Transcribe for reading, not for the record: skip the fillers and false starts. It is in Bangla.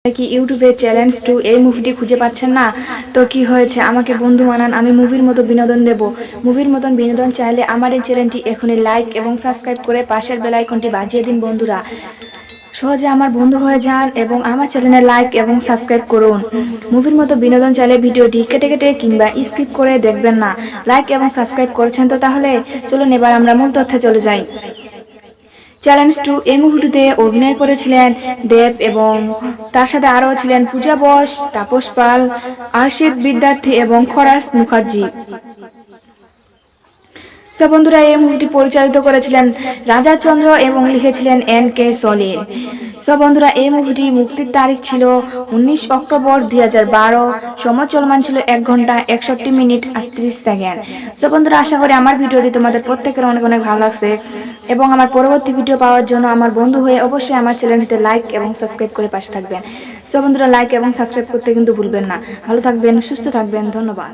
কি ইউটিউবে চ্যালেঞ্জ টু এই মুভিটি খুঁজে পাচ্ছেন না? তো কি হয়েছে, আমাকে বন্ধু বানান, আমি মুভির মতো বিনোদন দেব। মুভির মতন বিনোদন চাইলে আমার এই চ্যানেলটি এখনই লাইক এবং সাবস্ক্রাইব করে পাশের বেল আইকনটি বাজিয়ে দিন বন্ধুরা। সহজে আমার বন্ধু হয়ে যান এবং আমার চ্যানেলে লাইক এবং সাবস্ক্রাইব করুন। মুভির মতো বিনোদন চাইলে ভিডিওটি কেটে কেটে কিংবা স্কিপ করে দেখবেন না। লাইক এবং সাবস্ক্রাইব করেছেন তো তাহলে চলুন এবার আমরা মূল তথ্যে চলে যাই। চ্যালেঞ্জ টু এই মুভিটিতে অভিনয় করেছিলেন দেব এবং তার সাথে আরও ছিলেন পূজা বস, তাপস পাল, আরশিদ বিদ্যার্থী এবং খরাস মুখার্জি। তো বন্ধুরা, এই মুভিটি পরিচালিত করেছিলেন রাজা চন্দ্র এবং লিখেছিলেন এন.কে. সলিল। তো বন্ধুরা, এই মুভিটি মুক্তির তারিখ ছিল 19 অক্টোবর 2012। সময় চলমান ছিল 1 ঘন্টা 61 মিনিট 38 সেকেন্ড। তো বন্ধুরা, আশা করি আমার ভিডিওটি তোমাদের প্রত্যেকের অনেক অনেক ভালো লাগছে এবং আমার পরবর্তী ভিডিও পাওয়ার জন্য আমার বন্ধু হয়ে অবশ্যই আমার চ্যানেলটিতে লাইক এবং সাবস্ক্রাইব করে পাশে থাকবেন। তো বন্ধুরা, লাইক এবং সাবস্ক্রাইব করতে কিন্তু ভুলবেন না। ভালো থাকবেন, সুস্থ থাকবেন, ধন্যবাদ।